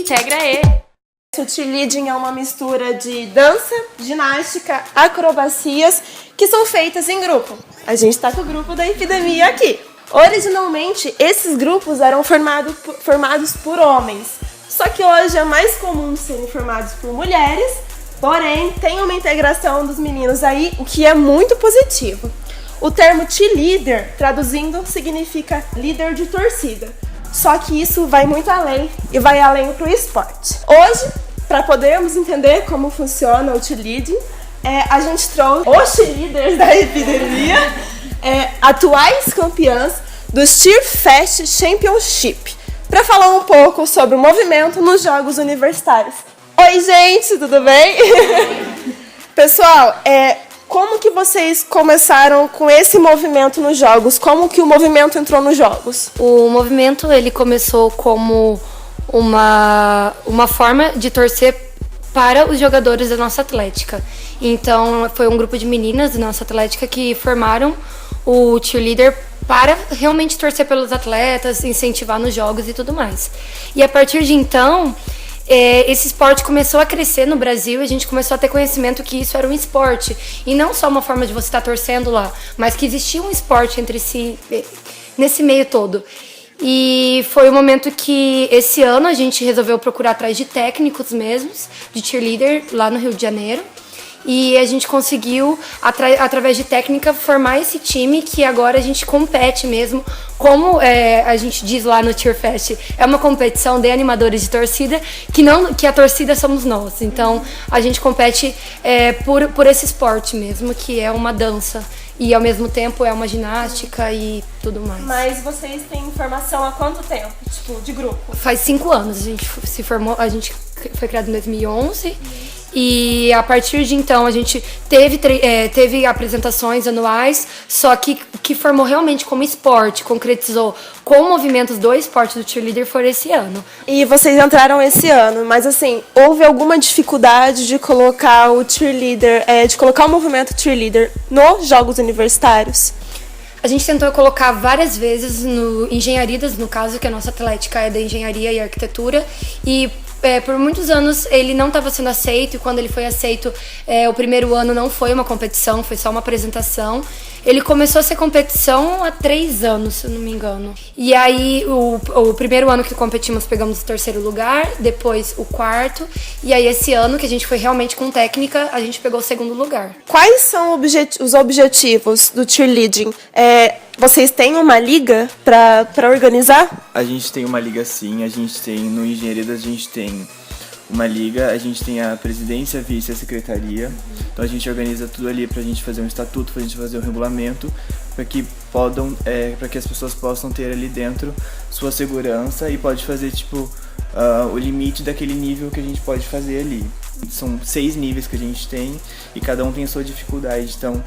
integra e... O cheerleading é uma mistura de dança, ginástica, acrobacias, que são feitas em grupo. A gente está com o grupo da Epidemia aqui. Originalmente, esses grupos eram formados por homens. Só que hoje é mais comum serem formados por mulheres, porém tem uma integração dos meninos aí, o que é muito positivo. O termo cheerleader, traduzindo, significa líder de torcida. Só que isso vai muito além e vai além para o esporte. Hoje, para podermos entender como funciona o cheerleading, a gente trouxe os cheerleaders da Epidemia, atuais campeãs do Cheer Fest Championship, para falar um pouco sobre o movimento nos Jogos Universitários. Oi, gente, tudo bem? Pessoal, como que vocês começaram com esse movimento nos Jogos? Como que o movimento entrou nos Jogos? O movimento ele começou como uma forma de torcer para os jogadores da nossa atlética. Então, foi um grupo de meninas da nossa atlética que formaram o cheerleader para realmente torcer pelos atletas, incentivar nos jogos e tudo mais. E a partir de então, esse esporte começou a crescer no Brasil e a gente começou a ter conhecimento que isso era um esporte. E não só uma forma de você estar torcendo lá, mas que existia um esporte entre si, nesse meio todo. E foi o momento que esse ano a gente resolveu procurar atrás de técnicos mesmos, de cheerleader, lá no Rio de Janeiro. E a gente conseguiu, através de técnica, formar esse time que agora a gente compete mesmo. Como a gente diz lá no Cheer Fest, é uma competição de animadores de torcida, que a torcida somos nós. Então, a gente compete por esse esporte mesmo, que é uma dança. E, ao mesmo tempo, é uma ginástica e tudo mais. Mas vocês têm formação há quanto tempo, tipo, de grupo? Faz 5 anos. A gente se formou, a gente foi criado em 2011. E a partir de então a gente teve apresentações anuais, só que o que formou realmente como esporte, concretizou com movimentos do esporte do cheerleader foi esse ano. E vocês entraram esse ano, mas assim, houve alguma dificuldade de colocar o cheerleader, de colocar o movimento cheerleader nos Jogos Universitários? A gente tentou colocar várias vezes no Engenharias, no caso, que a nossa atlética é da engenharia e arquitetura, e por muitos anos ele não estava sendo aceito, e quando ele foi aceito, o primeiro ano não foi uma competição, foi só uma apresentação. Ele começou a ser competição há 3 anos, se eu não me engano. E aí, o primeiro ano que competimos, pegamos o 3º lugar, depois o 4º, e aí esse ano, que a gente foi realmente com técnica, a gente pegou o 2º lugar. Quais são os objetivos do cheerleading? Vocês têm uma liga para organizar? A gente tem uma liga sim, a gente tem no Engenharias, a gente tem uma liga, a gente tem a presidência, a vice e a secretaria. Então a gente organiza tudo ali pra gente fazer um estatuto, pra gente fazer um regulamento, para que as pessoas possam ter ali dentro sua segurança e pode fazer o limite daquele nível que a gente pode fazer ali. São 6 níveis que a gente tem e cada um tem a sua dificuldade. Então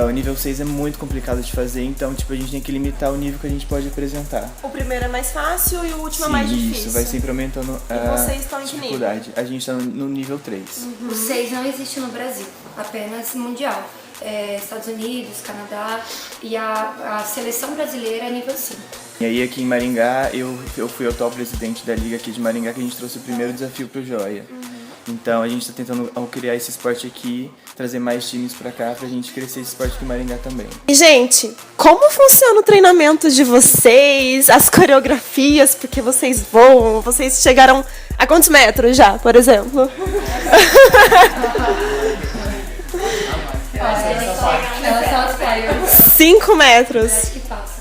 o nível 6 é muito complicado de fazer, então a gente tem que limitar o nível que a gente pode apresentar. O primeiro é mais fácil e o último Sim, é mais difícil. Isso, vai sempre aumentando a vocês estão em que dificuldade. nível? A gente está no nível 3. O 6 não existe no Brasil, apenas mundial. Estados Unidos, Canadá e a seleção brasileira é nível 5. E aí aqui em Maringá, eu fui o atual presidente da liga aqui de Maringá, que a gente trouxe o primeiro desafio pro Joia. Então a gente está tentando, ao criar esse esporte aqui, trazer mais times pra cá pra gente crescer esse esporte aqui em Maringá também. E, gente, como funciona o treinamento de vocês, as coreografias, porque vocês voam, vocês chegaram a quantos metros já, por exemplo? Ela só 5 metros. acho que passa.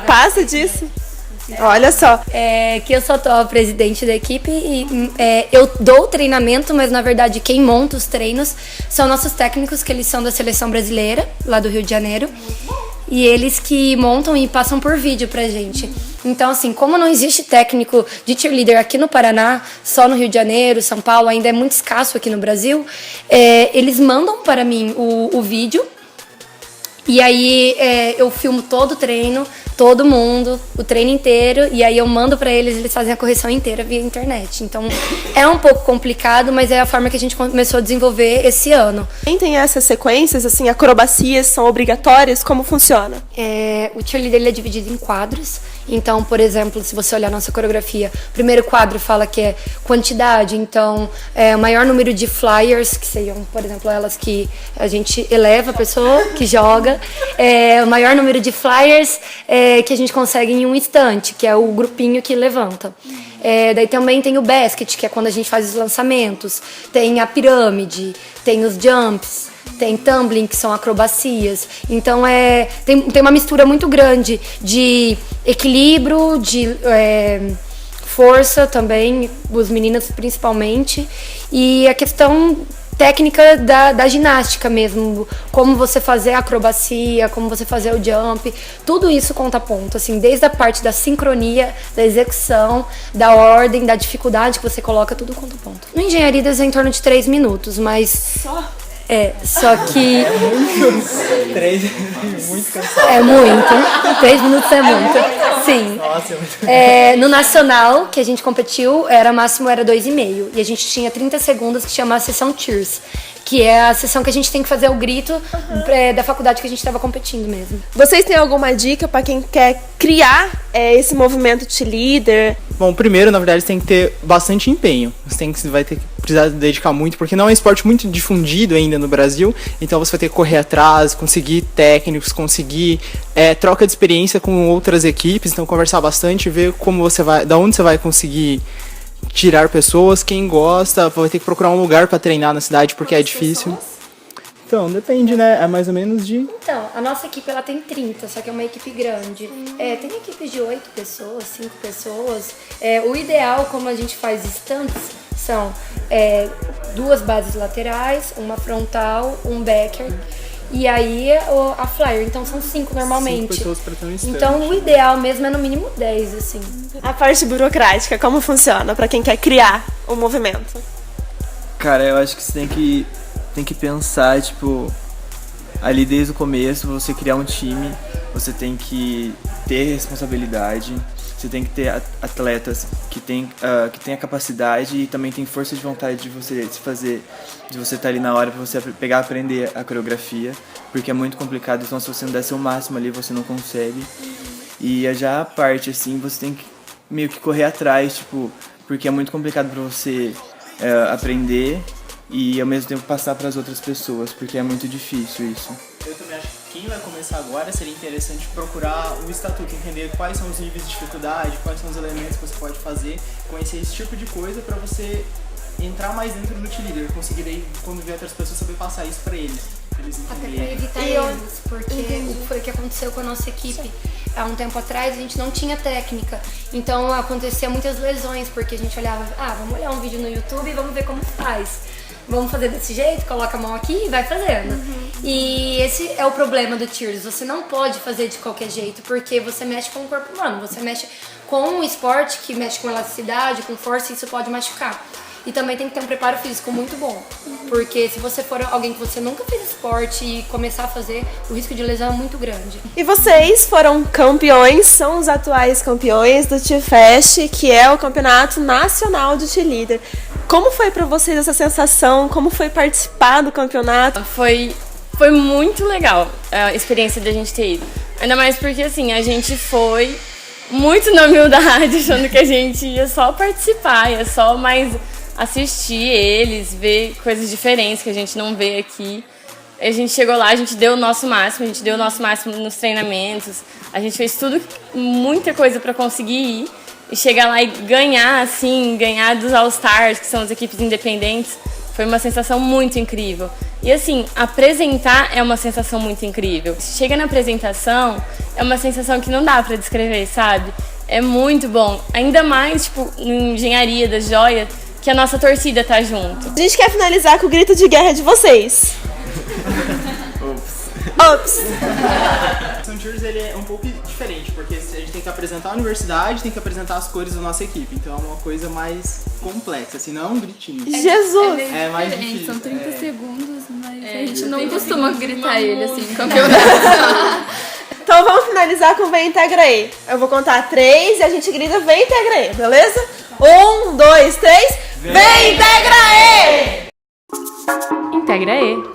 Passa disso? Olha só. Que eu sou a presidente da equipe e eu dou o treinamento, mas na verdade quem monta os treinos são nossos técnicos, que eles são da seleção brasileira, lá do Rio de Janeiro. E eles que montam e passam por vídeo pra gente. Então, assim, como não existe técnico de cheerleader aqui no Paraná, só no Rio de Janeiro, São Paulo, ainda é muito escasso aqui no Brasil, eles mandam para mim o vídeo. E aí eu filmo todo o treino, todo mundo, o treino inteiro, e aí eu mando pra eles fazem a correção inteira via internet. Então é um pouco complicado, mas é a forma que a gente começou a desenvolver esse ano. Quem tem essas sequências, assim, acrobacias são obrigatórias? Como funciona? O cheerleader ele é dividido em quadros, Então, por exemplo, se você olhar nossa coreografia, o primeiro quadro fala que é quantidade, então o maior número de flyers, que seriam, por exemplo, elas que a gente eleva a pessoa que joga, o maior número de flyers que a gente consegue em um instante, que é o grupinho que levanta. Daí também tem o basket, que é quando a gente faz os lançamentos, tem a pirâmide, tem os jumps, tem tumbling, que são acrobacias. Então tem uma mistura muito grande de equilíbrio, de força também, os meninos principalmente, e a questão técnica da ginástica mesmo, como você fazer a acrobacia, como você fazer o jump, tudo isso conta ponto, assim, desde a parte da sincronia, da execução, da ordem, da dificuldade que você coloca, tudo conta ponto. No Engenharidas é em torno de 3 minutos, mas... Só que... 3 muito cansado. É muito. 3 minutos é muito. Sim. Nossa, é muito. No Nacional, que a gente competiu, máximo era 2,5. E a gente tinha 30 segundos, que chama a sessão Cheers, que é a sessão que a gente tem que fazer o grito da faculdade que a gente estava competindo mesmo. Vocês têm alguma dica para quem quer criar esse movimento cheerleader? Bom, primeiro, na verdade, você tem que ter bastante empenho. Você vai ter que precisar dedicar muito, porque não é um esporte muito difundido ainda no Brasil, então você vai ter que correr atrás, conseguir técnicos, conseguir troca de experiência com outras equipes, então conversar bastante, ver como você vai, da onde você vai conseguir tirar pessoas, quem gosta, vai ter que procurar um lugar para treinar na cidade, porque é difícil. Então, depende, né? É mais ou menos de... Então, a nossa equipe ela tem 30, só que é uma equipe grande. Tem equipes de 8 pessoas, 5 pessoas. O ideal, como a gente faz stunts, são 2 bases laterais, uma frontal, um backer e aí a flyer. Então são 5 normalmente. 5 pessoas pra ter um stunt. Então o ideal mesmo é no mínimo 10, assim. A parte burocrática, como funciona para quem quer criar o movimento? Cara, eu acho que você tem que pensar, tipo, ali desde o começo, você criar um time, você tem que ter responsabilidade, você tem que ter atletas que tem a capacidade e também tem força de vontade de você estar ali na hora pra você pegar e aprender a coreografia, porque é muito complicado, então se você não der seu máximo ali, você não consegue. E já a parte, assim, você tem que meio que correr atrás, tipo, porque é muito complicado pra você aprender e ao mesmo tempo passar para as outras pessoas, porque é muito difícil isso. Eu também acho que quem vai começar agora seria interessante procurar o estatuto, entender quais são os níveis de dificuldade, quais são os elementos que você pode fazer, conhecer esse tipo de coisa para você entrar mais dentro do cheerleader, conseguir daí, quando vier outras pessoas, saber passar isso para eles. Até para evitar erros, porque foi o que aconteceu com a nossa equipe. Há um tempo atrás a gente não tinha técnica, então acontecia muitas lesões, porque a gente olhava, vamos olhar um vídeo no YouTube e vamos ver como faz. Vamos fazer desse jeito, coloca a mão aqui e vai fazendo. E esse é o problema do Cheers, você não pode fazer de qualquer jeito, porque você mexe com o corpo humano, você mexe com um esporte que mexe com elasticidade, com força, e isso pode machucar. E também tem que ter um preparo físico muito bom, porque se você for alguém que você nunca fez esporte e começar a fazer, o risco de lesão é muito grande. E vocês foram campeões, são os atuais campeões do T-Fest, que é o Campeonato Nacional de Cheerleader. Como foi pra vocês essa sensação? Como foi participar do campeonato? Foi muito legal a experiência da gente ter ido. Ainda mais porque, assim, a gente foi muito na humildade, achando que a gente ia só participar, ia só mais assistir eles, ver coisas diferentes que a gente não vê aqui. A gente chegou lá, a gente deu o nosso máximo, nos treinamentos, a gente fez muita coisa pra conseguir ir. E chegar lá e ganhar, assim, ganhar dos All-Stars, que são as equipes independentes, foi uma sensação muito incrível. E assim, apresentar é uma sensação muito incrível. Chega na apresentação, é uma sensação que não dá pra descrever, sabe? É muito bom. Ainda mais, tipo, em Engenharia das Joias, que a nossa torcida tá junto. A gente quer finalizar com o grito de guerra de vocês. Ops! O São Cheers ele é um pouco diferente, porque a gente tem que apresentar a universidade, tem que apresentar as cores da nossa equipe, então é uma coisa mais complexa, assim, não é um gritinho. Jesus! É mais difícil. São 30 segundos, mas a gente não costuma gritar ele assim, campeonato. Então vamos finalizar com Vem Integra aí. Eu vou contar 3 e a gente grita Vem Integra aí, beleza? 1, 2, 3, Vem Integra aí! Integra E.